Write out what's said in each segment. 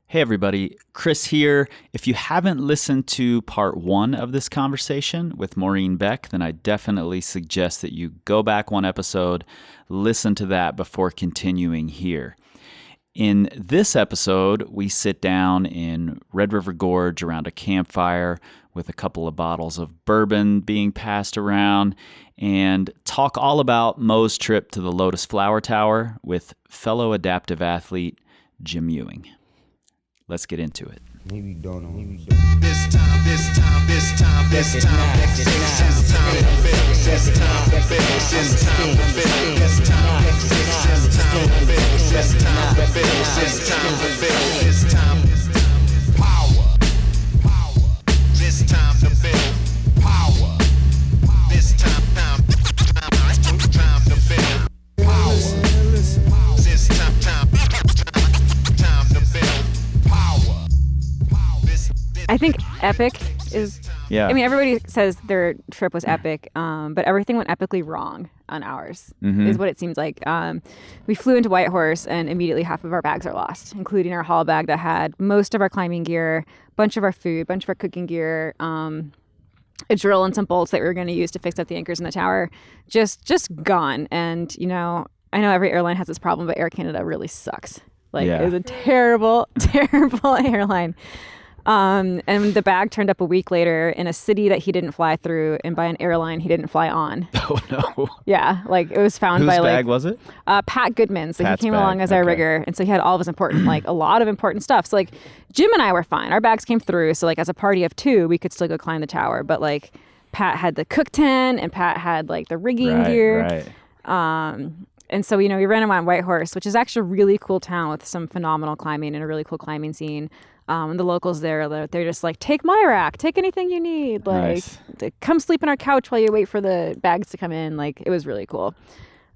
Hey everybody, Chris here. If you haven't listened to part 1 of this conversation with Maureen Beck, then I definitely suggest that you go back one episode, listen to that before continuing here. In this episode, we sit down in Red River Gorge around a campfire with a couple of bottles of bourbon being passed around and talk all about Mo's trip to the Lotus Flower Tower with fellow adaptive athlete Jim Ewing. Let's get into it. Maybe don't know. This time, power. This time to build power. This time to build power. This time to build power. I think epic is, Yeah. I mean, everybody says their trip was epic, but everything went epically wrong on ours, is what it seems like. We flew into Whitehorse and immediately half of our bags are lost, including our haul bag that had most of our climbing gear, bunch of our food, bunch of our cooking gear, a drill and some bolts that we were going to use to fix up the anchors in the tower, just gone. And, you know, I know every airline has this problem, but Air Canada really sucks. Like, Yeah. it was a terrible, terrible airline. And the bag turned up a week later in a city that he didn't fly through and by an airline he didn't fly on. Oh, no. Yeah, like it was found Whose by bag like was it? Pat Goodman. So Pat's he came bag. along as our Okay. rigger. And so he had all of his important, like a lot of important stuff. So like Jim and I were fine. Our bags came through. So like as a party of 2, we could still go climb the tower. But like Pat had the cook tent and Pat had like the rigging gear. Right. And so, you know, we ran around Whitehorse, which is actually a really cool town with some phenomenal climbing and a really cool climbing scene. And the locals there, they're just like, take my rack, take anything you need. Like, Nice. come sleep on our couch while you wait for the bags to come in. Like, it was really cool.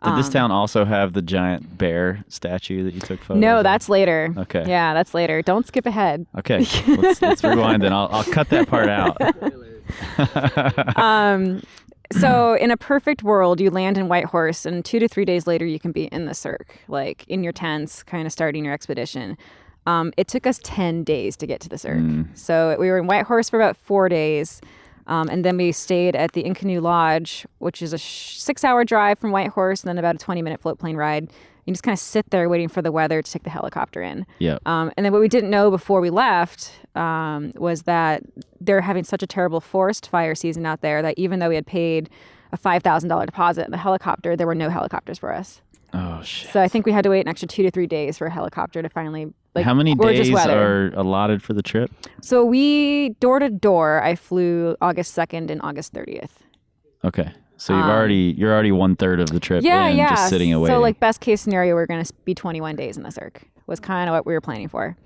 Did this town also have the giant bear statue that you took photos No, of? that's later. Okay. Yeah, that's later. Don't skip ahead. Okay, let's rewind then. I'll cut that part out. So in a perfect world, you land in Whitehorse and 2 to 3 days later, you can be in the Cirque, like in your tents, kind of starting your expedition. It took us 10 days to get to the Cirque. So we were in Whitehorse for about 4 days. And then we stayed at the In-Canoe Lodge, which is a 6-hour drive from Whitehorse and then about a 20-minute float plane ride. You just kind of sit there waiting for the weather to take the helicopter in. Yep. And then what we didn't know before we left was that they're having such a terrible forest fire season out there that even though we had paid a $5,000 deposit in the helicopter, there were no helicopters for us. Oh, shit. So I think we had to wait an extra 2 to 3 days for a helicopter to finally, like, How many gorgeous days weather. are allotted for the trip? So we, door to door, I flew August 2nd and August 30th. Okay. So you're already 1/3 of the trip in, just sitting away. So like best case scenario, we're going to be 21 days in the Cirque was kind of what we were planning for.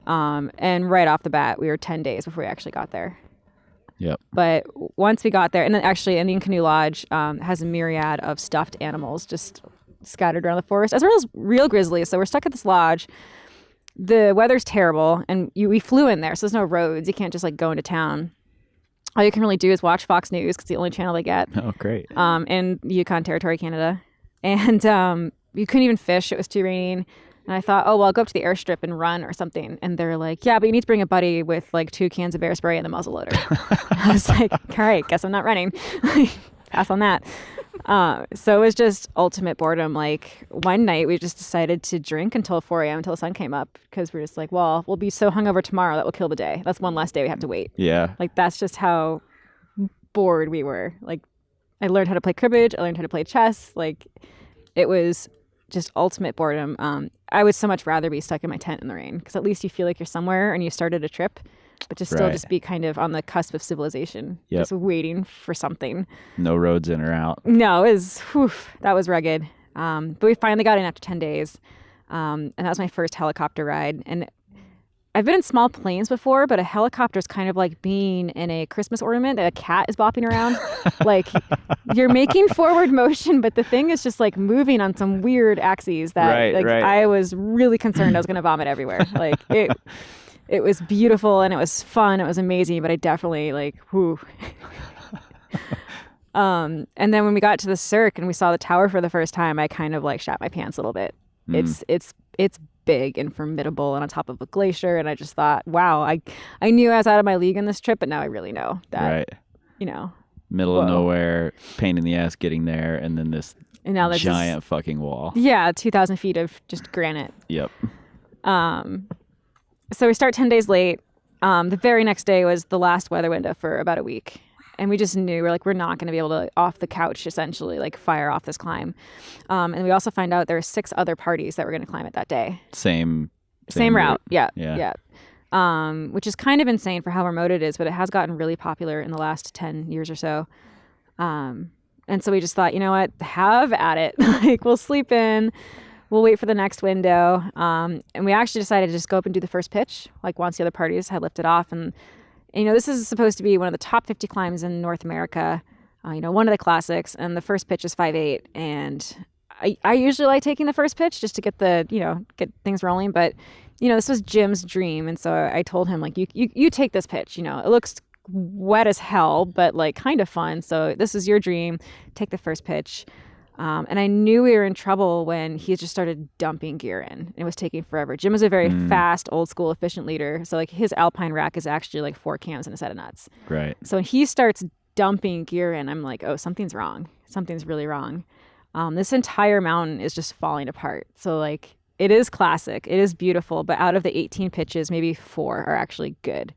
And right off the bat, we were 10 days before we actually got there. Yep. But once we got there, and then actually in the In-Canoe Lodge has a myriad of stuffed animals just scattered around the forest, as well as real grizzlies. So we're stuck at this lodge. The weather's terrible, and we flew in there, so there's no roads. You can't just like go into town. All you can really do is watch Fox News because it's the only channel they get. Oh, great. In Yukon Territory, Canada. And you couldn't even fish. It was too raining. And I thought, oh, well, I'll go up to the airstrip and run or something. And they're like, yeah, but you need to bring a buddy with like 2 cans of bear spray and the muzzle loader. I was like, all right, guess I'm not running. Pass on that. So it was just ultimate boredom. Like one night we just decided to drink until 4 a.m. until the sun came up because we're just like, well, we'll be so hungover tomorrow that will kill the day. That's one less day we have to wait. Yeah. Like that's just how bored we were. Like I learned how to play cribbage. I learned how to play chess. Like it was just ultimate boredom. I would so much rather be stuck in my tent in the rain because at least you feel like you're somewhere and you started a trip, but to still Right. just be kind of on the cusp of civilization, Yep. just waiting for something. No roads in or out. No, it was, that was rugged. But we finally got in after 10 days. And that was my first helicopter ride. And I've been in small planes before, but a helicopter is kind of like being in a Christmas ornament that a cat is bopping around. Like you're making forward motion, but the thing is just like moving on some weird axes that Right. I was really concerned I was going to vomit everywhere. Like it was beautiful and it was fun. It was amazing, but I definitely like, whew. And then when we got to the Cirque and we saw the tower for the first time, I kind of like shat my pants a little bit. It's big and formidable and on top of a glacier. And I just thought, wow, I knew I was out of my league on this trip, but now I really know that, middle of nowhere, pain in the ass getting there, and then this giant fucking wall. Yeah, 2,000 feet of just granite. Yep. So we start 10 days late. The very next day was the last weather window for about a week. And we just knew we're not going to be able to, off the couch, essentially, like fire off this climb. And we also find out there were 6 other parties that were going to climb it that day. Same route. Yeah. Which is kind of insane for how remote it is, but it has gotten really popular in the last 10 years or so. And so we just thought, you know what, have at it. Like, we'll sleep in. We'll wait for the next window. And we actually decided to just go up and do the first pitch, like once the other parties had lifted off. And this is supposed to be one of the top 50 climbs in North America, one of the classics. And the first pitch is 5.8. And I usually like taking the first pitch just to get get things rolling. But, this was Jim's dream. And so I told him, like, you take this pitch. It looks wet as hell, but like kind of fun. So this is your dream. Take the first pitch. And I knew we were in trouble when he just started dumping gear in. It was taking forever. Jim was a very fast, old school, efficient leader. So like his alpine rack is actually like 4 cams and a set of nuts. Right. So when he starts dumping gear in, I'm like, oh, something's wrong. Something's really wrong. This entire mountain is just falling apart. So like it is classic. It is beautiful. But out of the 18 pitches, maybe 4 are actually good.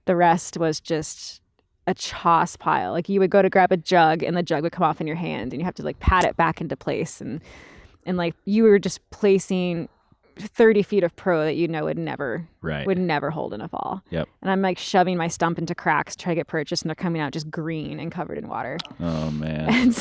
The rest was just a choss pile. Like you would go to grab a jug and the jug would come off in your hand and you have to like pat it back into place. And like you were just placing 30 feet of pro that would never hold in a fall. Yep. And I'm like shoving my stump into cracks, trying to get purchased, and they're coming out just green and covered in water. Oh man.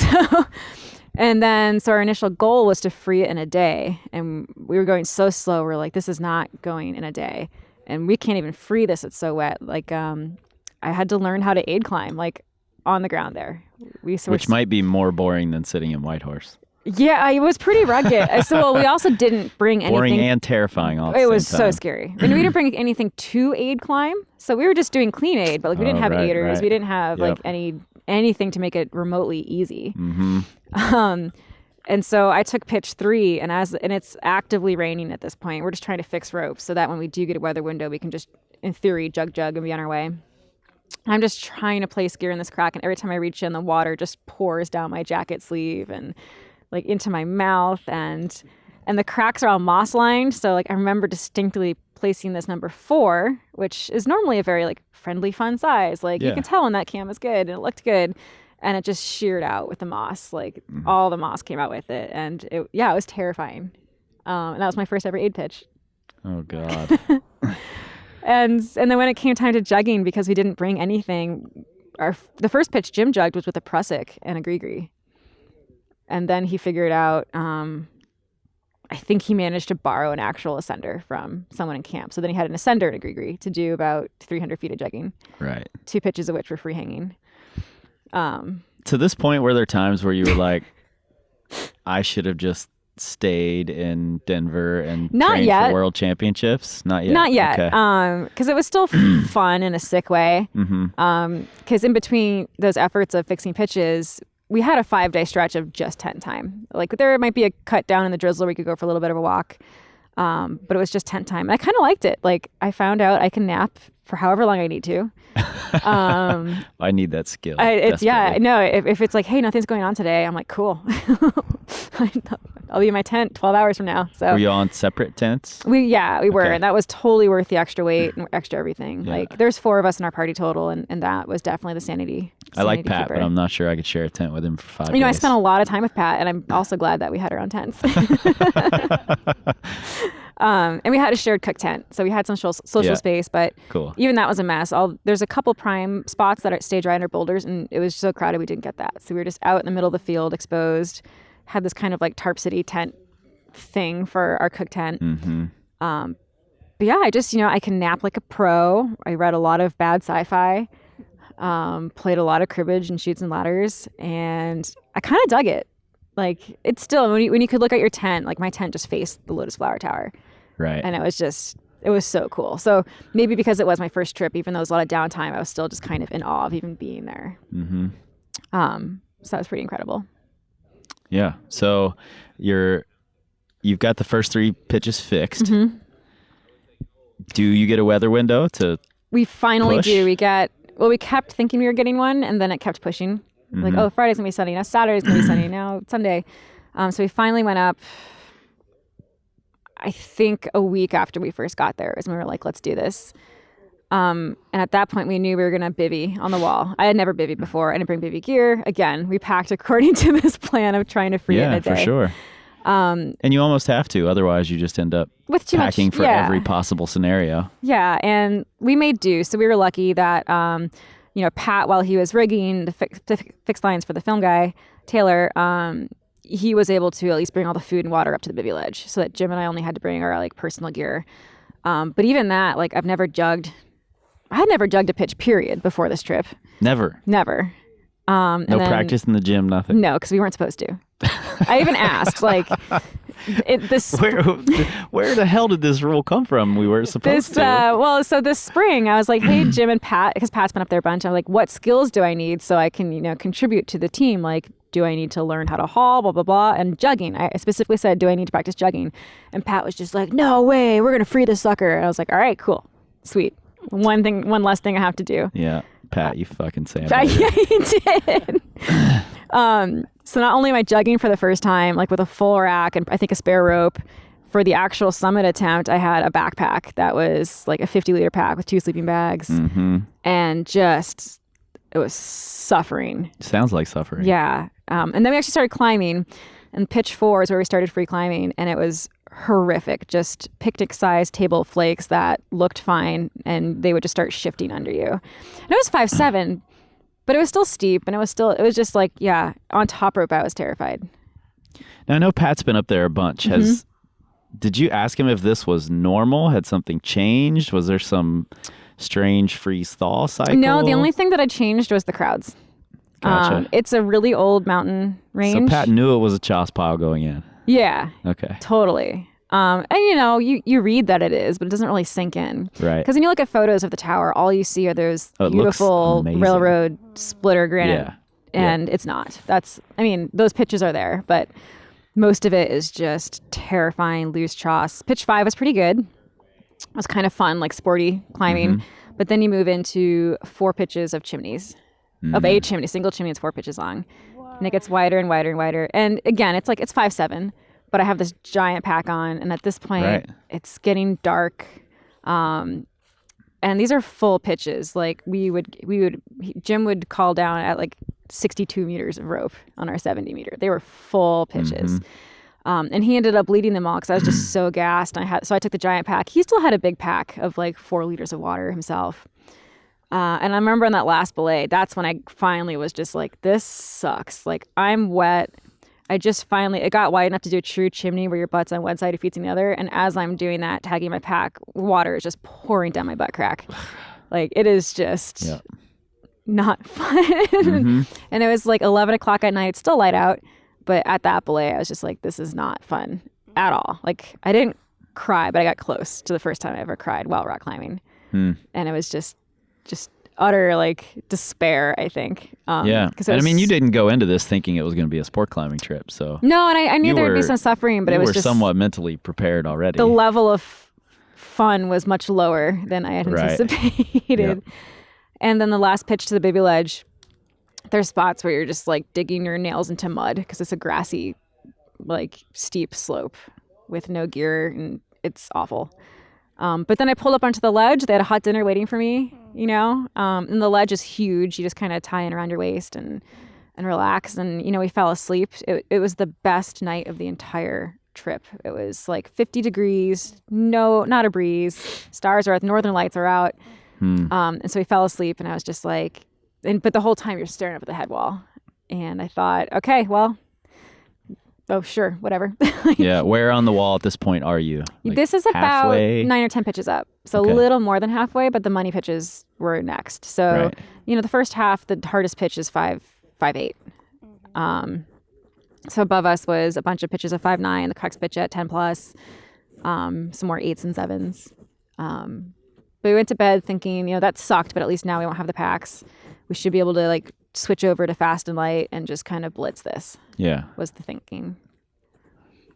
And so our initial goal was to free it in a day. And we were going so slow. We're like, this is not going in a day. And we can't even free this. It's so wet. Like, I had to learn how to aid climb, like on the ground there. Which might be more boring than sitting in Whitehorse. Yeah, it was pretty rugged. We also didn't bring anything. Boring and terrifying all at the same time. It was so scary. And we didn't bring anything to aid climb. So we were just doing clean aid, but like we didn't have aiders. Right. We didn't have like anything to make it remotely easy. Mm-hmm. And so I took pitch 3, and it's actively raining at this point. We're just trying to fix ropes so that when we do get a weather window, we can just, in theory, jug and be on our way. I'm just trying to place gear in this crack, and every time I reach in, the water just pours down my jacket sleeve and like into my mouth, and the cracks are all moss lined. So like I remember distinctly placing this number 4, which is normally a very like friendly, fun size. Like you can tell when that cam is good and it looked good, and it just sheared out with the moss. Like all the moss came out with it, and it was terrifying. And that was my first ever aid pitch. Oh God. And then when it came time to jugging, because we didn't bring anything, the first pitch Jim jugged was with a Prusik and a Gree. And then he figured out, I think he managed to borrow an actual ascender from someone in camp. So then he had an ascender and a Gree to do about 300 feet of jugging. Right. 2 pitches of which were free hanging. To this point, were there times where you were like, I should have just stayed in Denver and trained for World Championships? Not yet. Not yet. Okay. Because it was still fun in a sick way. Mm-hmm. Because in between those efforts of fixing pitches, we had a 5-day stretch of just tent time. Like there might be a cut down in the drizzle where we could go for a little bit of a walk. But it was just tent time. And I kind of liked it. Like I found out I can nap for however long I need to. I need that skill. If it's like, hey, nothing's going on today, I'm like, cool. I'll be in my tent 12 hours from now. So were you on separate tents? We were, and that was totally worth the extra weight and extra everything. Yeah. Like there's 4 of us in our party total, and that was definitely the sanity. I like Pat, keeper. but I'm not sure I could share a tent with him for 5 days. I spent a lot of time with Pat, and I'm also glad that we had our own tents. And we had a shared cook tent, so we had some social space, but cool. Even that was a mess. There's a couple prime spots that stayed right under boulders, and it was so crowded we didn't get that. So we were just out in the middle of the field, exposed, had this kind of like tarp city tent thing for our cook tent. Mm-hmm. But yeah, I just, I can nap like a pro. I read a lot of bad sci-fi, played a lot of cribbage and chutes and ladders, and I kind of dug it. Like it's still, when you could look at your tent, like my tent just faced the Lotus Flower Tower. Right. And it was so cool. So maybe because it was my first trip, even though it was a lot of downtime, I was still just kind of in awe of even being there. Mm-hmm. So that was pretty incredible. Yeah. So you're you've got the first 3 pitches fixed. Mm-hmm. Do you get a weather window to We finally push? do. We kept thinking we were getting one, and then it kept pushing. Like, oh, Friday's going to be sunny. Now Saturday's going to be sunny. Now Sunday. So we finally went up, I think a week after we first got there, is when we were like, let's do this. And at that point, we knew we were going to bivvy on the wall. I had never bivvied before. I didn't bring bivvy gear. Again, we packed according to this plan of trying to free it in a day. Yeah, for sure. And you almost have to. Otherwise, you just end up with too packing much, for every possible scenario. Yeah, and we made do. So we were lucky that, Pat, while he was rigging the fixed lines for the film guy, Taylor, he was able to at least bring all the food and water up to the bivvy ledge so that Jim and I only had to bring our like personal gear. But even that, like I had never jugged a pitch, period, before this trip. Never. Never. No practice in the gym, nothing. No, because we weren't supposed to. I even asked, like, where the hell did this rule come from? We weren't supposed to. So this spring, I was like, hey, Jim and Pat, because Pat's been up there a bunch. I'm like, what skills do I need so I can, contribute to the team? Like, do I need to learn how to haul, blah, blah, blah, and jugging. I specifically said, do I need to practice jugging? And Pat was just like, no way, we're going to free this sucker. And I was like, all right, cool, sweet. One less thing I have to do. Yeah, Pat, you fucking Sam. Yeah, he did. So not only am I jugging for the first time, like with a full rack and I think a spare rope, for the actual summit attempt, I had a backpack that was like a 50-liter pack with 2 sleeping bags. And just, it was suffering. Sounds like suffering. Yeah. And then we actually started climbing, and pitch 4 is where we started free climbing, and it was horrific. Just picnic-sized table flakes that looked fine, and they would just start shifting under you. And it was 5'7", but it was still steep, and it was just like, yeah, on top rope, I was terrified. Now, I know Pat's been up there a bunch. Did you ask him if this was normal? Had something changed? Was there some strange freeze-thaw cycle? No, the only thing that had changed was the crowds. Gotcha. It's a really old mountain range. So Pat knew it was a choss pile going in. Yeah. Okay. Totally. And you read that it is, but it doesn't really sink in. Right. Because when you look at photos of the tower, all you see are those beautiful railroad splitter granite. Yeah. And it's not. Those pitches are there, but most of it is just terrifying loose choss. Pitch 5 was pretty good. It was kind of fun, like sporty climbing. But then you move into 4 pitches of chimneys. Of a chimney, single chimney is 4 pitches long. And it gets wider and wider and wider. And again, it's 5'7", but I have this giant pack on. And at this point, it's getting dark. And these are full pitches. Like Jim would call down at like 62 meters of rope on our 70 meter. They were full pitches. And he ended up leading them all because I was just so gassed. So I took the giant pack. He still had a big pack of like 4 liters of water himself. And I remember on that last belay, that's when I finally was just like, this sucks. Like, I'm wet. It got wide enough to do a true chimney where your butt's on one side, your feet's on the other. And as I'm doing that, tagging my pack, water is just pouring down my butt crack. Like, it is just not fun. And it was like 11 o'clock at night, still light out. But at that belay, I was just like, this is not fun at all. Like, I didn't cry, but I got close to the first time I ever cried while rock climbing. And it was just utter like despair, I think. And you didn't go into this thinking it was going to be a sport climbing trip, so no, and I knew there would be some suffering, but it was just somewhat mentally prepared already. The level of fun was much lower than I had anticipated. And then the last pitch to the baby ledge, there's spots where you're just like digging your nails into mud because it's a grassy, like steep slope with no gear, and it's awful. But then I pulled up onto the ledge. They had a hot dinner waiting for me, and the ledge is huge. You just kind of tie in around your waist and relax. And, we fell asleep. It was the best night of the entire trip. It was like 50 degrees, not a breeze. Stars are out, northern lights are out. And so we fell asleep, and I was just like, but the whole time you're staring up at the head wall. And I thought, okay, well, oh, sure, whatever. Where on the wall at this point are you? Like this is halfway? About 9 or 10 pitches up. So a little more than halfway, but the money pitches were next. So, the first half, the hardest pitch is 5'8". So above us was a bunch of pitches of 5'9", the crux pitch at 10 plus, some more 8s and 7s. But we went to bed thinking, that sucked, but at least now we won't have the packs. We should be able to like switch over to fast and light and just kind of blitz this. Yeah. Was the thinking.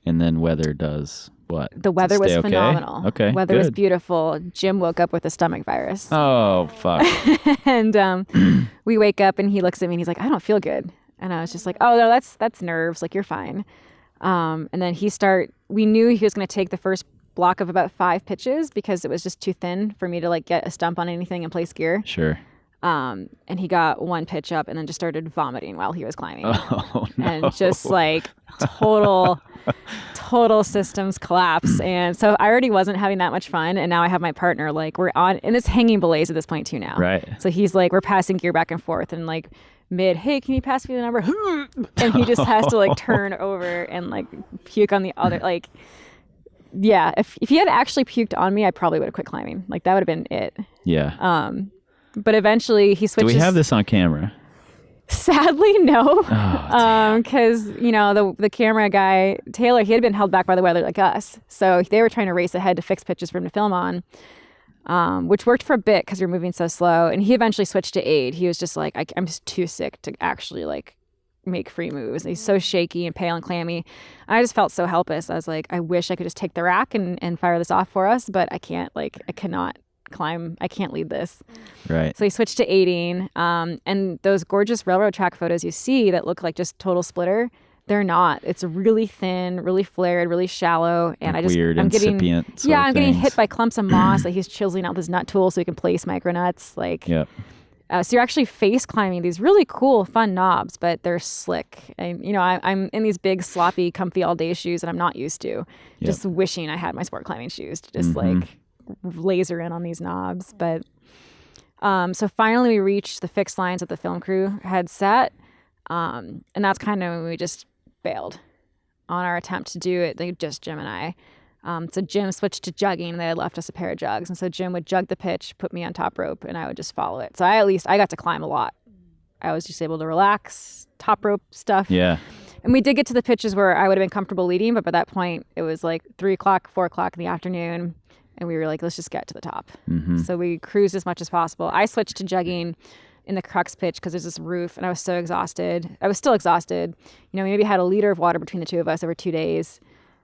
And then weather does what? The weather was stay okay? phenomenal. Okay, Weather was good. beautiful. Jim woke up with a stomach virus. Oh, fuck. And we wake up and he looks at me and he's like, I don't feel good. And I was just like, oh, no, that's nerves. Like, you're fine. And then we knew he was going to take the first block of about 5 pitches because it was just too thin for me to like get a stump on anything and place gear. Sure. And he got 1 pitch up and then just started vomiting while he was climbing. Oh, no. And just like total systems collapse. And so I already wasn't having that much fun. And now I have my partner, like we're on, and it's hanging belays at this point too now. Right. So he's like, we're passing gear back and forth and like hey, can you pass me the number? And he just has to like turn over and like puke on the other, like, yeah, if he had actually puked on me, I probably would have quit climbing. Like that would have been it. Yeah. But eventually he switches. Do we have this on camera? Sadly, no. Oh, because the camera guy Taylor, he had been held back by the weather like us, so they were trying to race ahead to fix pitches for him to film on, which worked for a bit because we were moving so slow. And he eventually switched to aid. He was just like, I'm just too sick to actually like make free moves. And he's so shaky and pale and clammy. And I just felt so helpless. I was like, I wish I could just take the rack and fire this off for us, but I can't. Like, I cannot climb. I can't lead this. Right. So he switched to aiding. And those gorgeous railroad track photos you see that look like just total splitter, they're not. It's really thin, really flared, really shallow. And like I'm incipient getting, I'm getting things. hit by clumps of moss. Like he's chiseling out with his nut tool so he can place micronuts. Like, Yep. So you're actually face climbing these really cool, fun knobs, but they're slick. And, I'm in these big, sloppy, comfy all-day shoes that I'm not used to. Yep. Just wishing I had my sport climbing shoes to just like laser in on these knobs. But so finally we reached the fixed lines that the film crew had set. And that's kind of when we just bailed on our attempt to do it. Like just Jim and I. So Jim switched to jugging and they had left us a pair of jugs. And so Jim would jug the pitch, put me on top rope, and I would just follow it. So I got to climb a lot. I was just able to relax, top rope stuff. Yeah. And we did get to the pitches where I would have been comfortable leading, but by that point it was like 3 o'clock, 4 o'clock in the afternoon. And we were like, let's just get to the top. So we cruised as much as possible. I switched to jugging in the crux pitch because there's this roof and I was so exhausted. I was still exhausted. We maybe had a liter of water between the two of us over 2 days,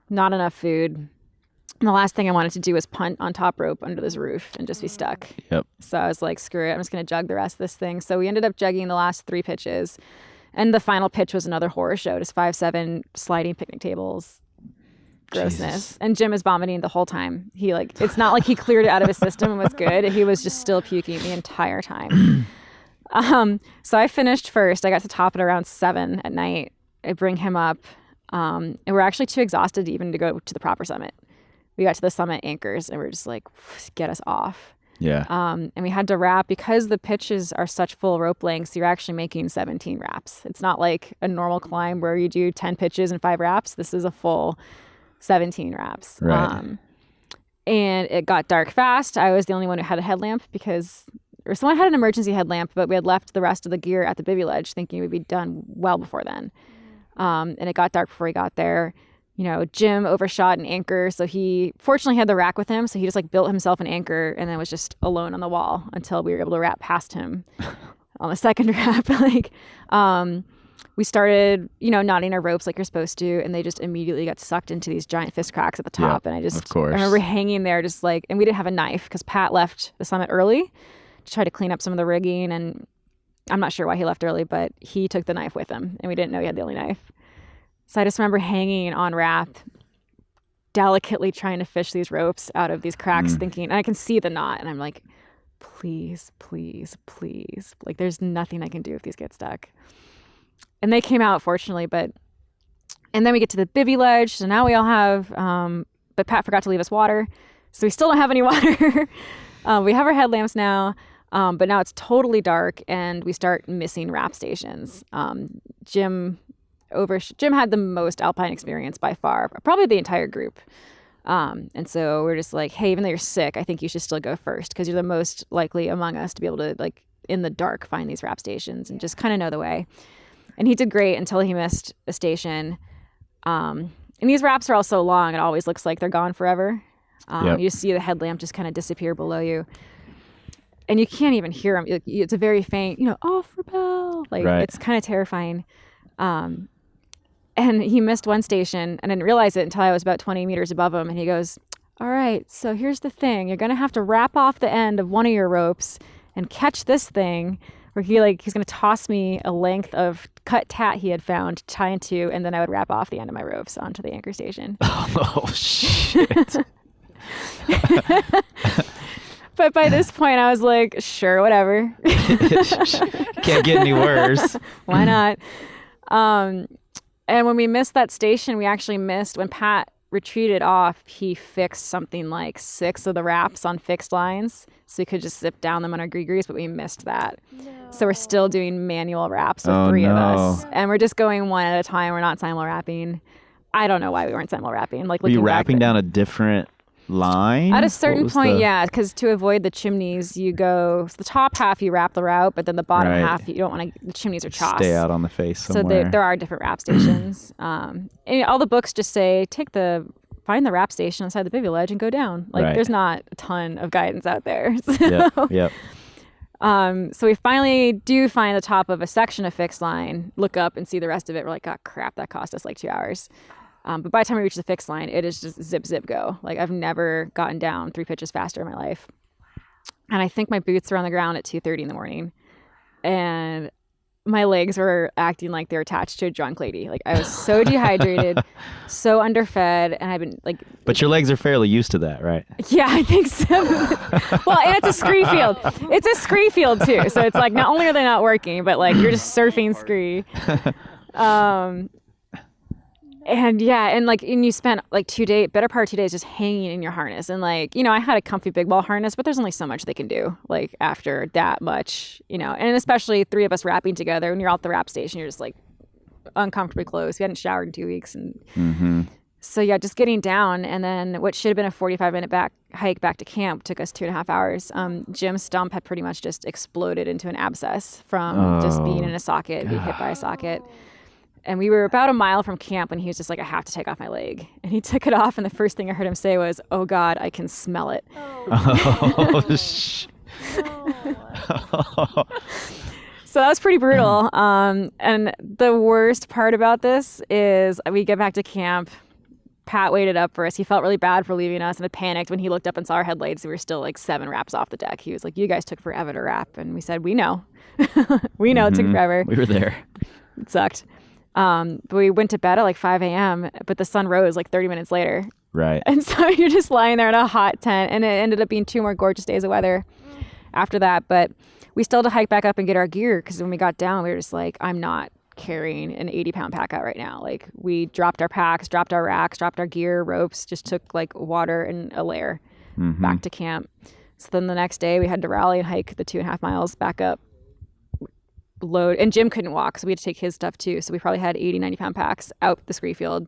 not enough food. And the last thing I wanted to do was punt on top rope under this roof and just be stuck. Yep. So I was like, screw it. I'm just going to jug the rest of this thing. So we ended up jugging the last 3 pitches. And the final pitch was another horror show, just 5-7 sliding picnic tables. Grossness. Jesus. And Jim is vomiting the whole time. It's not like he cleared it out of his system and was good. He was just still puking the entire time. So I finished first. I got to top it around 7 at night. I bring him up. And we're actually too exhausted even to go to the proper summit. We got to the summit anchors and we're just like, get us off. Yeah. And we had to wrap because the pitches are such full rope lengths. You're actually making 17 wraps. It's not like a normal climb where you do 10 pitches and 5 wraps. This is a full 17 wraps. Right. And it got dark fast. I was the only one who had a headlamp or someone had an emergency headlamp, but we had left the rest of the gear at the bivy ledge thinking we'd be done well before then. And it got dark before we got there. Jim overshot an anchor, so he fortunately had the rack with him, so he just like built himself an anchor and then was just alone on the wall until we were able to wrap past him on the second wrap. We started, knotting our ropes like you're supposed to, and they just immediately got sucked into these giant fist cracks at the top. Yep, and of course. I remember hanging there just like, and we didn't have a knife because Pat left the summit early to try to clean up some of the rigging, and I'm not sure why he left early, but he took the knife with him, and we didn't know he had the only knife. So I just remember hanging on wrap, delicately trying to fish these ropes out of these cracks, thinking, and I can see the knot, and I'm like, please, please, please. Like, there's nothing I can do if these get stuck. And they came out, fortunately, and then we get to the bivy ledge, so now we all have, but Pat forgot to leave us water, so we still don't have any water. We have our headlamps now, but now it's totally dark, and we start missing wrap stations. Jim had the most alpine experience by far, probably the entire group. And so we're just like, hey, even though you're sick, I think you should still go first because you're the most likely among us to be able to, like, in the dark, find these wrap stations and just kind of know the way. And he did great until he missed a station. And these wraps are all so long, it always looks like they're gone forever. Yep. You just see the headlamp just kind of disappear below you. And you can't even hear them. It's a very faint, off rappel. Like, right. It's kind of terrifying. And he missed one station and I didn't realize it until I was about 20 meters above him. And he goes, all right, so here's the thing. You're going to have to wrap off the end of one of your ropes and catch this thing. Where he's going to toss me a length of cut tat he had found to tie into, and then I would wrap off the end of my ropes onto the anchor station. Oh, shit. But by this point, I was like, sure, whatever. Can't get any worse. Why not? And when we missed that station, we actually missed, when Pat retreated off, he fixed something like 6 of the wraps on fixed lines. So we could just zip down them on our grease, but we missed that. No. So we're still doing manual wraps with 3 of us. And we're just going one at a time. We're not simul wrapping. I don't know why we weren't simul wrapping. Like, were you wrapping down a different line? At a certain point, yeah, because to avoid the chimneys, you go, so the top half you wrap the route, but then the bottom half, you don't want to, the chimneys are choss. Stay out on the face somewhere. So there are different wrap stations. And all the books just say, find the wrap station inside the bivy ledge and go down. Like, there's not a ton of guidance out there. So, yep. So we finally do find the top of a section of fixed line, look up and see the rest of it. We're like, oh crap, that cost us like 2 hours. But by the time we reach the fixed line, it is just zip, zip, go. Like, I've never gotten down 3 pitches faster in my life. And I think my boots were on the ground at 2:30 in the morning. And my legs were acting like they were attached to a drunk lady. Like, I was so dehydrated, so underfed, and I've been like... But your legs are fairly used to that, right? Yeah, I think so. Well, and it's a scree field. It's a scree field, too. So it's like, not only are they not working, but like, you're just surfing scree. And yeah, and you spent like better part of 2 days just hanging in your harness. And like, I had a comfy big ball harness, but there's only so much they can do like after that much, and especially 3 of us wrapping together. When you're out the wrap station, you're just like uncomfortably close. We hadn't showered in 2 weeks. And so yeah, just getting down. And then what should have been a 45-minute hike back to camp took us 2.5 hours. Jim's stump had pretty much just exploded into an abscess from just being in a socket, being hit by a socket. And we were about a mile from camp when he was just like, I have to take off my leg. And he took it off. And the first thing I heard him say was, oh God, I can smell it. So that was pretty brutal. And the worst part about this is we get back to camp. Pat waited up for us. He felt really bad for leaving us and had panicked when he looked up and saw our headlights. We were still like 7 wraps off the deck. He was like, you guys took forever to wrap. And we said, we know. We know it took forever. We were there. It sucked. But we went to bed at like 5 a.m., but the sun rose like 30 minutes later. Right. And so you're just lying there in a hot tent, and it ended up being 2 more gorgeous days of weather after that. But we still had to hike back up and get our gear, because when we got down, we were just like, I'm not carrying an 80-pound pack out right now. Like, we dropped our packs, dropped our racks, dropped our gear, ropes, just took like water and a layer back to camp. So then the next day we had to rally and hike the 2.5 miles back up. Load, and Jim couldn't walk, so we had to take his stuff too. So we probably had 80-90-pound packs out the scree field.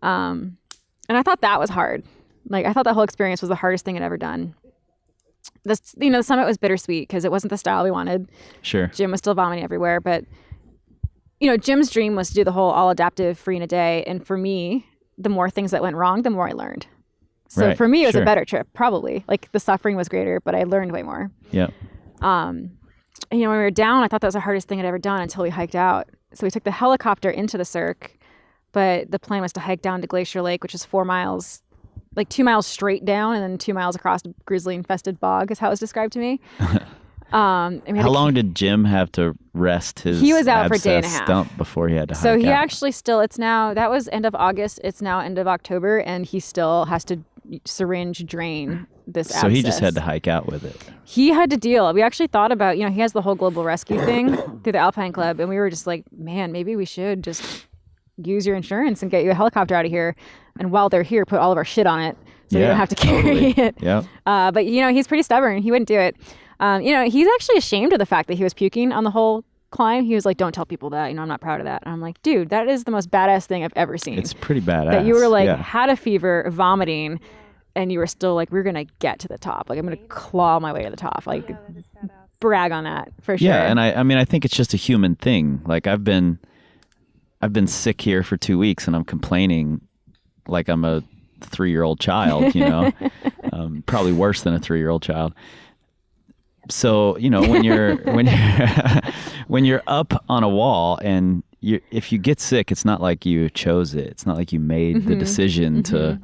And I thought that was hard. Like, I thought that whole experience was the hardest thing I'd ever done. The summit was bittersweet because it wasn't the style we wanted. Sure. Jim was still vomiting everywhere, but Jim's dream was to do the whole all adaptive free in a day. And for me, the more things that went wrong, the more I learned. So for me, it was a better trip, probably. Like, the suffering was greater, but I learned way more. Yeah. When we were down, I thought that was the hardest thing I'd ever done until we hiked out. So we took the helicopter into the cirque, but the plan was to hike down to Glacier Lake, which is 4 miles, like 2 miles straight down and then 2 miles across a grizzly-infested bog is how it was described to me. How long did Jim have to rest his He was out for a day and a half stump before he had to hike So he out? actually still, that was end of August. It's now end of October, and he still has to syringe drain this abscess. So he just had to hike out with it. He had to deal. We actually thought about, he has the whole global rescue thing through the Alpine Club, and we were just like, man, maybe we should just use your insurance and get you a helicopter out of here. And while they're here, put all of our shit on it so we don't have to carry it. Yeah. But, he's pretty stubborn. He wouldn't do it. He's actually ashamed of the fact that he was puking on the whole climb. He was like, don't tell people that, I'm not proud of that. And I'm like, dude, that is the most badass thing I've ever seen. It's pretty badass. That you were like, had a fever, vomiting, and you were still like, we're going to get to the top. Like, I'm going to claw my way to the top. Like, brag on that for sure. Yeah. And I think it's just a human thing. Like, I've been sick here for 2 weeks and I'm complaining like I'm a 3-year-old child, probably worse than a 3-year-old child. So, when you're when you're up on a wall and if you get sick, it's not like you chose it. It's not like you made the decision to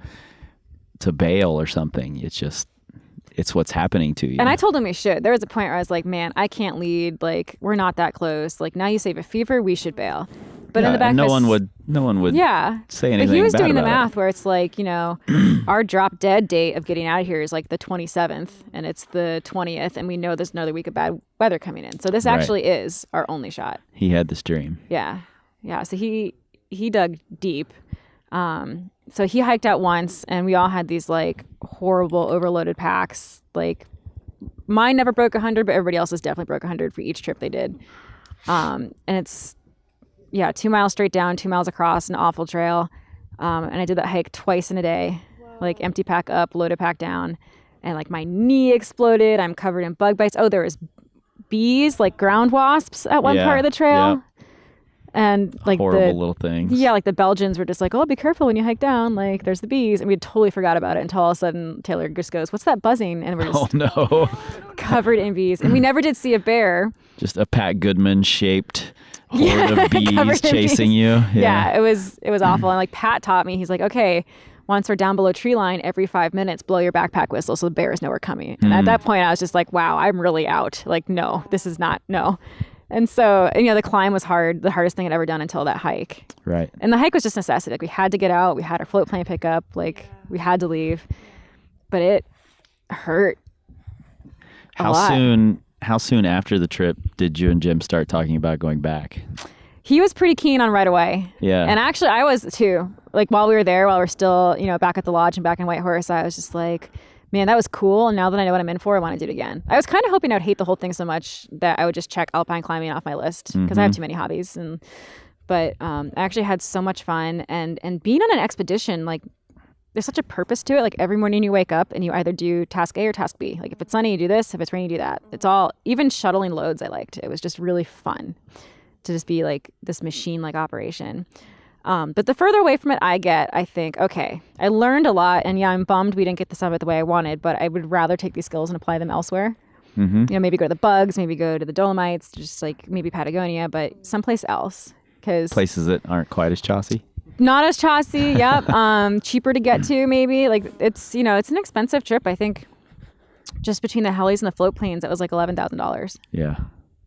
bail or something. It's what's happening to you. And I told him we should. There was a point where I was like, man, I can't lead. Like, we're not that close. Like, now you save a fever, we should bail. But in the back, no one would say anything. But he was bad doing the about math it. where it's like, our drop dead date of getting out of here is like the 27th, and it's the 20th, and we know there's another week of bad weather coming in. So this actually is our only shot. He had this dream. Yeah. So he dug deep. So he hiked out once, and we all had these like horrible overloaded packs. Like mine never broke 100, but everybody else's definitely broke 100 for each trip they did. And it's 2 miles straight down, 2 miles across, an awful trail. And I did that hike twice in a day, like empty pack up, loaded pack down, and like my knee exploded. I'm covered in bug bites. Oh, there was bees, like ground wasps at one part of the trail. Yeah. And like horrible little things. Yeah, like the Belgians were just like, oh, be careful when you hike down. Like there's the bees. And we totally forgot about it until all of a sudden Taylor just goes, what's that buzzing? And we're just covered in bees. And we never did see a bear. Just a Pat Goodman shaped horde of bees chasing you. Yeah, it was awful. And like Pat taught me, he's like, okay, once we're down below tree line, every 5 minutes, blow your backpack whistle so the bears know we're coming. And at that point, I was just like, wow, I'm really out. Like, no, this is not, no. And so, the climb was hard, the hardest thing I'd ever done until that hike. Right. And the hike was just necessity. Like we had to get out. We had our float plane pickup. Like we had to leave. But it hurt a lot. How soon after the trip did you and Jim start talking about going back? He was pretty keen on right away. Yeah. And actually I was too. Like while we were there, while we're still, back at the lodge and back in Whitehorse, I was just like, man, that was cool. And now that I know what I'm in for, I want to do it again. I was kind of hoping I'd hate the whole thing so much that I would just check alpine climbing off my list because I have too many hobbies. But I actually had so much fun. And being on an expedition, like there's such a purpose to it. Like every morning you wake up and you either do task A or task B. Like if it's sunny, you do this. If it's rainy, you do that. It's all, even shuttling loads I liked. It was just really fun to just be like this machine-like operation. But the further away from it I get, I think, okay, I learned a lot. And I'm bummed we didn't get the summit the way I wanted, but I would rather take these skills and apply them elsewhere. Maybe go to the Bugs, maybe go to the Dolomites, just like maybe Patagonia, but someplace else. Places that aren't quite as chossy. Not as chossy, yep. Cheaper to get to, maybe. Like it's an expensive trip. I think just between the helis and the float planes, it was like $11,000. Yeah.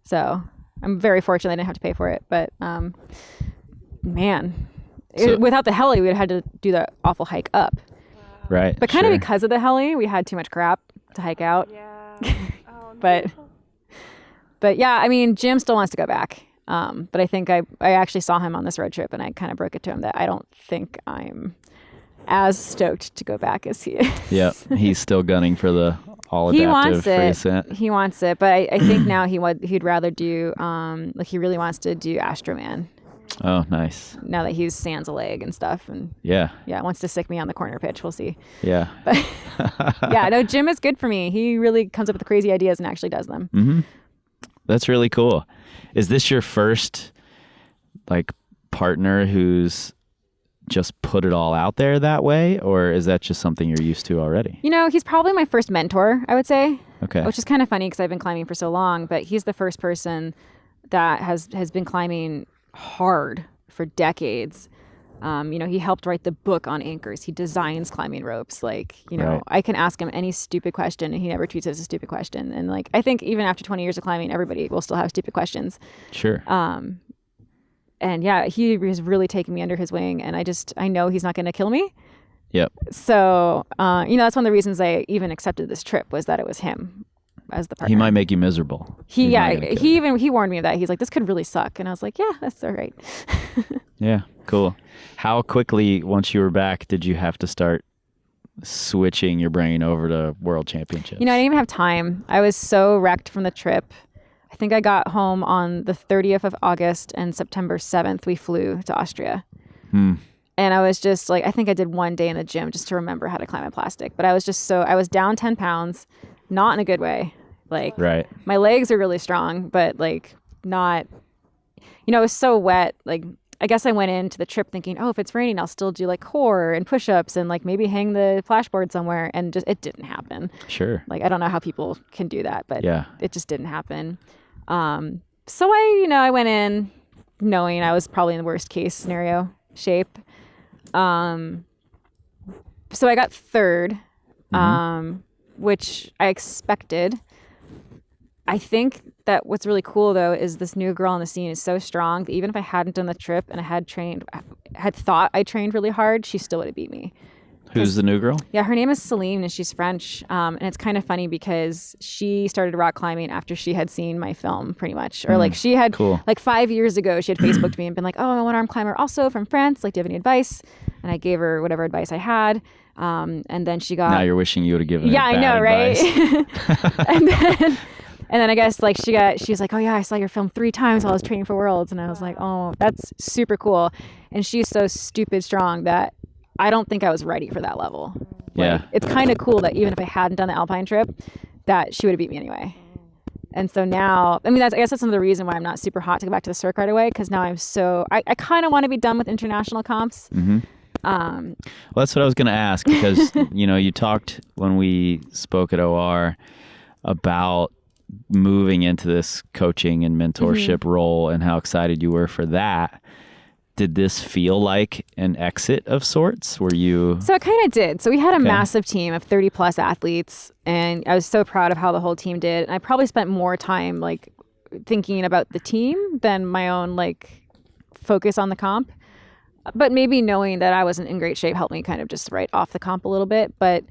So I'm very fortunate I didn't have to pay for it, but man, without the heli, we'd had to do the awful hike up. Right. But kind of because of the heli, we had too much crap to hike out. Yeah. Oh, but yeah, I mean, Jim still wants to go back. But I think I actually saw him on this road trip and I kind of broke it to him that I don't think I'm as stoked to go back as he is. Yeah. He's still gunning for the all adaptive free ascent. He wants it. But I think now he'd rather do, he really wants to do Astroman. Oh, nice. Now that he's sans a leg and stuff. And yeah, wants to sick me on the corner pitch. We'll see. Yeah. But yeah, no, Jim is good for me. He really comes up with crazy ideas and actually does them. Mm-hmm. That's really cool. Is this your first like partner who's just put it all out there that way? Or is that just something you're used to already? He's probably my first mentor, I would say. Okay. Which is kind of funny because I've been climbing for so long, but he's the first person that has been climbing hard for decades. He helped write the book on anchors. He designs climbing ropes. Like, Right. I can ask him any stupid question and he never treats it as a stupid question. And like, I think even after 20 years of climbing, everybody will still have stupid questions. Sure. And yeah, he has really taken me under his wing and I know he's not going to kill me. Yep. So, that's one of the reasons I even accepted this trip was that it was him as the partner. He might make you miserable. He warned me of that. He's like, this could really suck. And I was like, yeah, that's all right. Yeah, cool. How quickly, once you were back, did you have to start switching your brain over to World Championships? I didn't even have time. I was so wrecked from the trip. I think I got home on the 30th of August and September 7th, we flew to Austria. And I was just like, I think I did one day in the gym just to remember how to climb in plastic. But I was down 10 pounds, not in a good way. Like, right. My legs are really strong, but like not, it was so wet. Like, I guess I went into the trip thinking, oh, if it's raining, I'll still do like core and push-ups and like maybe hang the flashboard somewhere. And just, it didn't happen. Sure. Like, I don't know how people can do that, but yeah, it just didn't happen. So I went in, knowing I was probably in the worst case scenario shape. So I got third, which I expected. I think that what's really cool though is this new girl on the scene is so strong that even if I hadn't done the trip and I had thought I trained really hard, she still would have beat me. Who's the new girl? Yeah, her name is Celine and she's French. And it's kind of funny because she started rock climbing after she had seen my film pretty much. Or like she had, like 5 years ago, she had Facebooked me and been like, oh, I'm a one-arm climber also from France. Like, do you have any advice? And I gave her whatever advice I had. And then she got... Now you're wishing you would have given her I know, advice. right? And then I guess like she's like, oh yeah, I saw your film 3 times while I was training for Worlds. And I was like, oh, that's super cool. And she's so stupid strong that I don't think I was ready for that level. Like, it's kind of cool that even if I hadn't done the Alpine trip, that she would have beat me anyway. And so now, I mean, I guess that's another reason why I'm not super hot to go back to the circ right away. Because now I kind of want to be done with international comps. Well, that's what I was going to ask because, you talked when we spoke at OR about moving into this coaching and mentorship role and how excited you were for that. Did this feel like an exit of sorts? Were you... So it kind of did. So we had a massive team of 30 plus athletes and I was so proud of how the whole team did. And I probably spent more time like thinking about the team than my own like focus on the comp. But maybe knowing that I wasn't in great shape helped me kind of just write off the comp a little bit. But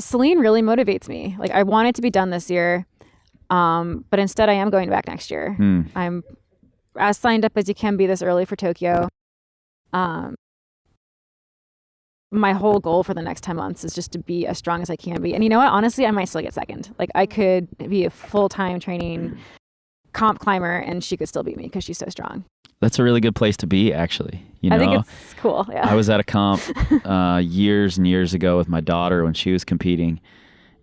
Celine really motivates me. Like I want it to be done this year. But instead I am going back next year. I'm as signed up as you can be this early for Tokyo. My whole goal for the next 10 months is just to be as strong as I can be. And you know what? Honestly, I might still get second. Like I could be a full-time training comp climber and she could still beat me because she's so strong. That's a really good place to be, actually. I think it's cool. Yeah. I was at a comp years and years ago with my daughter when she was competing,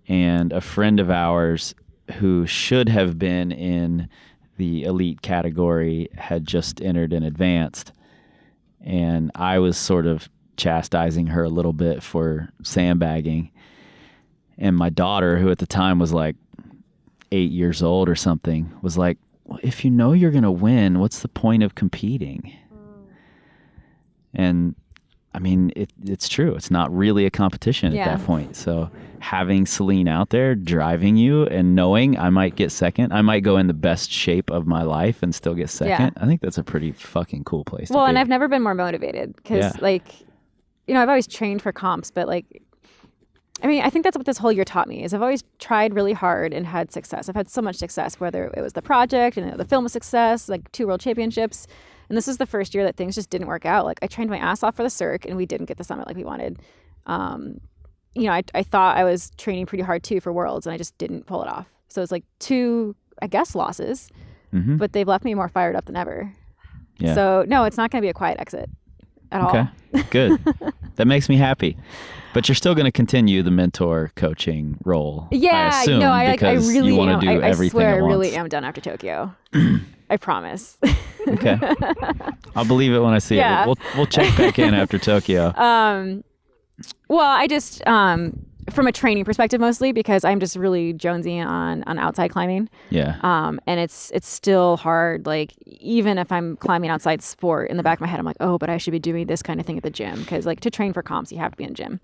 and a friend of ours who should have been in the elite category had just entered in advanced, and I was sort of chastising her a little bit for sandbagging. And my daughter, who at the time was like 8 years old or something, was like, well, if you know you're going to win, what's the point of competing? And I mean, it's true. It's not really a competition at that point. So having Celine out there driving you and knowing I might get second, I might go in the best shape of my life and still get second. I think that's a pretty fucking cool place to be. Well, and I've never been more motivated because I've always trained for comps, but I mean, I think that's what this whole year taught me is I've always tried really hard and had success. I've had so much success, whether it was the project and the film was success, like 2 world championships. And this is the first year that things just didn't work out. Like I trained my ass off for the circ and we didn't get the summit like we wanted. I thought I was training pretty hard too for Worlds and I just didn't pull it off. So it's like 2, I guess, losses, but they've left me more fired up than ever. Yeah. So no, it's not going to be a quiet exit at all. Okay, good. That makes me happy. But you're still going to continue the mentor coaching role. Yeah, I assume, because really you want to do everything I swear at once. I really am done after Tokyo. I promise. Okay. I'll believe it when I see it. We'll check back in after Tokyo. Well, I just from a training perspective mostly because I'm just really jonesy on outside climbing. Yeah. And it's still hard. Like even if I'm climbing outside sport, in the back of my head, I'm like, oh, but I should be doing this kind of thing at the gym because like to train for comps, you have to be in gym.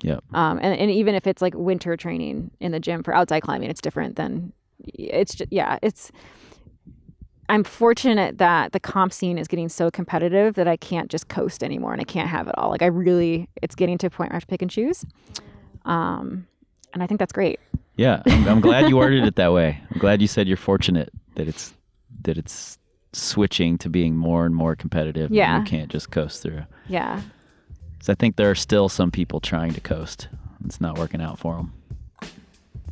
Yep. And even if it's like winter training in the gym for outside climbing, it's different than I'm fortunate that the comp scene is getting so competitive that I can't just coast anymore and I can't have it all. Like it's getting to a point where I have to pick and choose. And I think that's great. Yeah. I'm glad you worded it that way. I'm glad you said you're fortunate that it's switching to being more and more competitive. Yeah. And you can't just coast through. Yeah. So I think there are still some people trying to coast. It's not working out for them.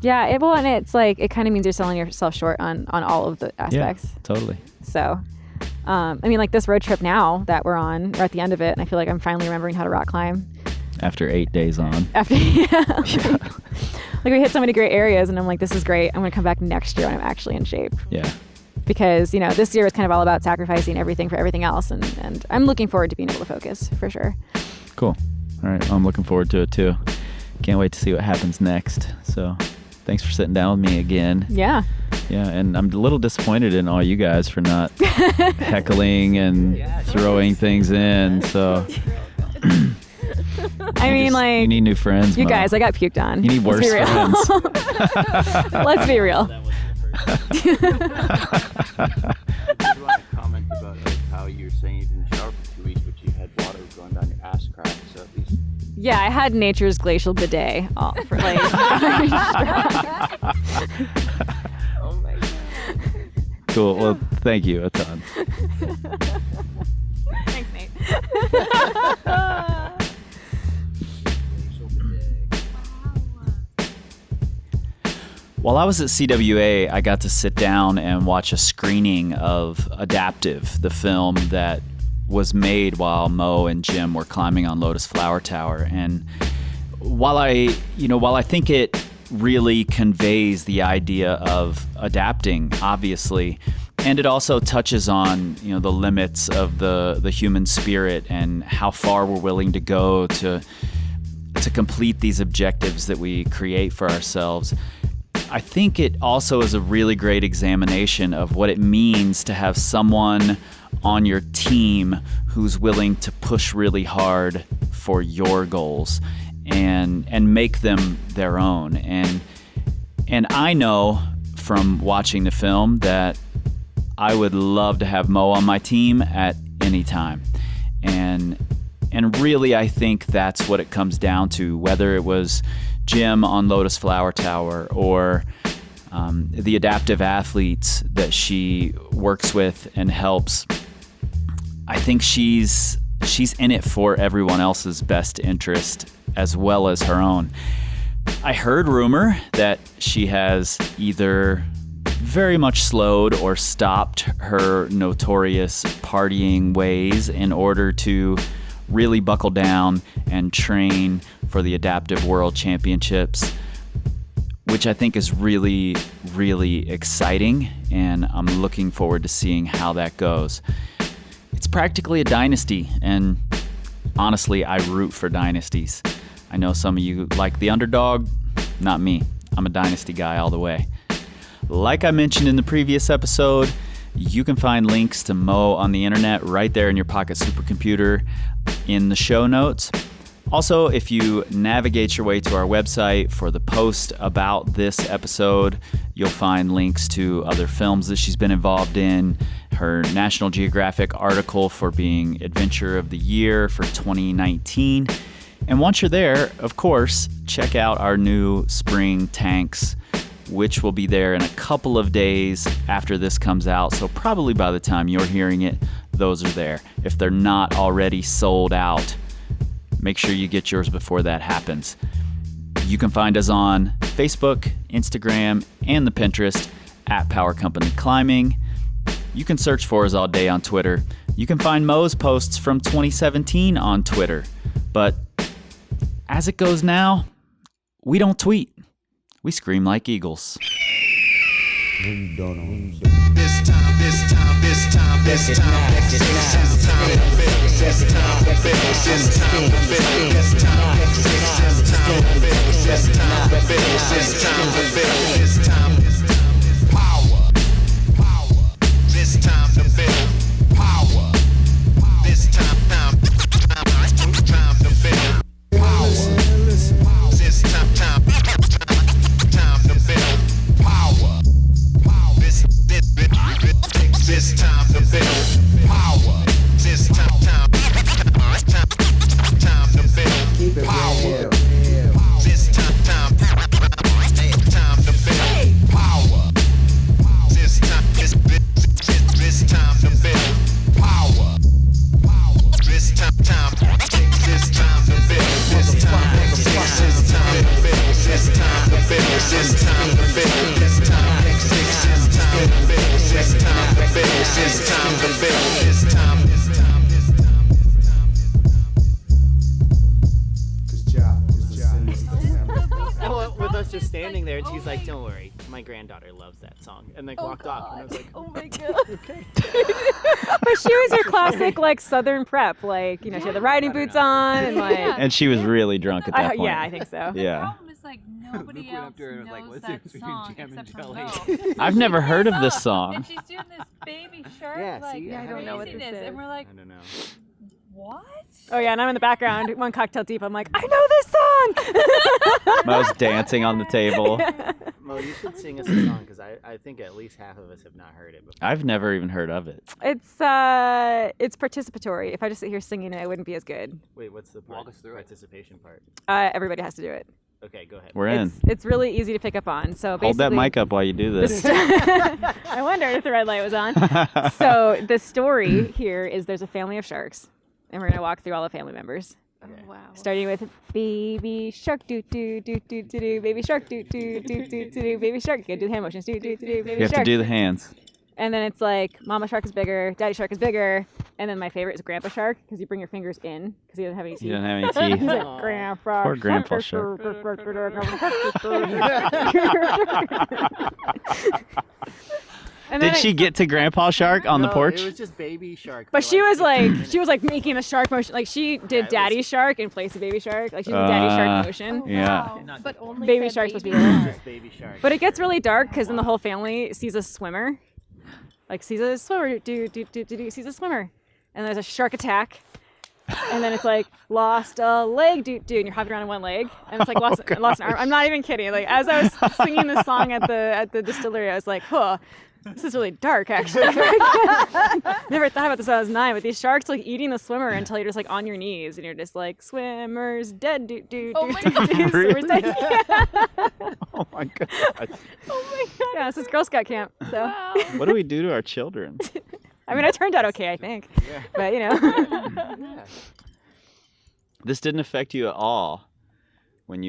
Yeah, and it's like it kind of means you're selling yourself short on all of the aspects. Yeah, totally. So, I mean, like this road trip now that we're at the end of it, and I feel like I'm finally remembering how to rock climb. After 8 days on. Like we hit so many great areas, and I'm like, this is great. I'm going to come back next year when I'm actually in shape. Yeah. Because this year was kind of all about sacrificing everything for everything else, and I'm looking forward to being able to focus for sure. Cool. All right, I'm looking forward to it too. Can't wait to see what happens next. So. Thanks for sitting down with me again. Yeah. Yeah, and I'm a little disappointed in all you guys for not heckling and throwing things in. So I mean, like, you need new friends. you Mo. guys, I got puked on. You need worse Let's be real. friends. Let's be real. Did you want to comment about how you were saying you didn't shower for 2 weeks, but you had water going down your ass crack, so at least... Yeah, I had nature's glacial bidet. For like, Oh my god. Cool. Well, thank you a ton. thanks, Nate. While I was at CWA, I got to sit down and watch a screening of Adaptive, the film that was made while Mo and Jim were climbing on Lotus Flower Tower. And while I think it really conveys the idea of adapting, obviously, and it also touches on, the limits of the human spirit and how far we're willing to go to complete these objectives that we create for ourselves. I think it also is a really great examination of what it means to have someone on your team who's willing to push really hard for your goals and make them their own. And I know from watching the film that I would love to have Mo on my team at any time. And really, I think that's what it comes down to, whether it was Jim on Lotus Flower Tower or the adaptive athletes that she works with and helps. I think she's in it for everyone else's best interest as well as her own. I heard rumor that she has either very much slowed or stopped her notorious partying ways in order to really buckle down and train for the Adaptive World Championships, which I think is really, really exciting, and I'm looking forward to seeing how that goes. It's practically a dynasty, and honestly, I root for dynasties. I know some of you like the underdog, not me. I'm a dynasty guy all the way. Like I mentioned in the previous episode, you can find links to Mo on the internet right there in your pocket supercomputer in the show notes. Also, if you navigate your way to our website for the post about this episode, you'll find links to other films that she's been involved in, her National Geographic article for being Adventure of the Year for 2019. And once you're there, of course, check out our new spring tanks, which will be there in a couple of days after this comes out. So probably by the time you're hearing it, those are there. If they're not already sold out, make sure you get yours before that happens. You can find us on Facebook, Instagram, and the Pinterest at Power Company Climbing. You can search for us all day on Twitter. You can find Mo's posts from 2017 on Twitter. But as it goes now, we don't tweet. We scream like eagles. This time, this time, this time, this time, this time, this time, this time, this time, this time, power, this time to build power, this time to build power, this time to build power. This time to build power. This time to build power. This time to build power. This time to build power. This time to With us just standing there, and she's like, "Don't worry, my granddaughter loves that song," and like walked off. And I was like, "Oh my god!" Okay. But she was your classic like Southern prep, like she had the riding boots on, and like. And she was really drunk at that point. Yeah, I think so. Yeah. The problem is like nobody Luke went up else to her and was like, knows "What's the that difference between song jam and except for jelly?" Mo. I've never heard of this And song. she's doing this baby shark Yeah, like see, I don't know what this craziness, is. and we're like, I don't know. what? Oh yeah, and I'm in the background, one cocktail deep. I'm like, I know this song. Mo's dancing on the table. Mo, you should sing us a song because I think at least half of us have not heard it before. I've never even heard of it. It's participatory. If I just sit here singing it, it wouldn't be as good. Wait, what's the Walk us through it. participation part? Everybody has to do it. Okay, go ahead. We're in. It's really easy to pick up on. So basically, Hold that mic up while you do this. I wondered if the red light was on. So the story here is there's a family of sharks, and we're gonna walk through all the family members. Oh, wow. Starting with baby shark, do do do do do do, baby shark, do do do do do do, baby shark. You gotta do the hand motions, do do do do, baby You have to shark. do the hands. And then it's like mama shark is bigger, daddy shark is bigger, and then my favorite is grandpa shark because you bring your fingers in because he doesn't have any teeth. You don't have any teeth. He's like grandpa. Poor grandpa shark. And then Did she get to Grandpa Shark on the No, porch? It was just baby shark. But for she was 15 like, minutes. she was like making a shark motion. Like she did Yeah, it was- daddy shark in place of baby shark. Like she did daddy shark motion. Oh, Yeah. wow. Not But good. only Baby said shark's supposed to be baby there. shark. Just baby shark. But it gets really dark because then the whole family sees a swimmer. Like sees a swimmer, sees a swimmer. And there's a shark attack. And then it's like lost a leg, and you're hopping around on one leg, and it's like lost an arm. I'm not even kidding. Like as I was singing this song at the distillery, I was like, huh, this is really dark actually. Never thought about this when I was 9, but these sharks like eating the swimmer until you're just like on your knees, and you're just like, swimmer's dead, Oh my swimmer's dead. Yeah. Oh my god. Oh my god. Yeah, this is Girl Scout camp. So Wow. What do we do to our children? I mean, I turned out okay, I think. Yeah. But you know. Yeah. This didn't affect you at all when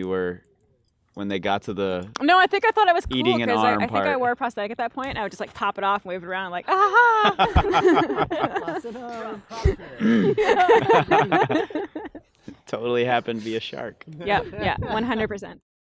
they got to the No, I think I thought I was cool Eating an because arm I think I part. wore a prosthetic at that point. And I would just like pop it off and wave it around like, ah! totally happened to be a shark. Yep, yeah, 100%.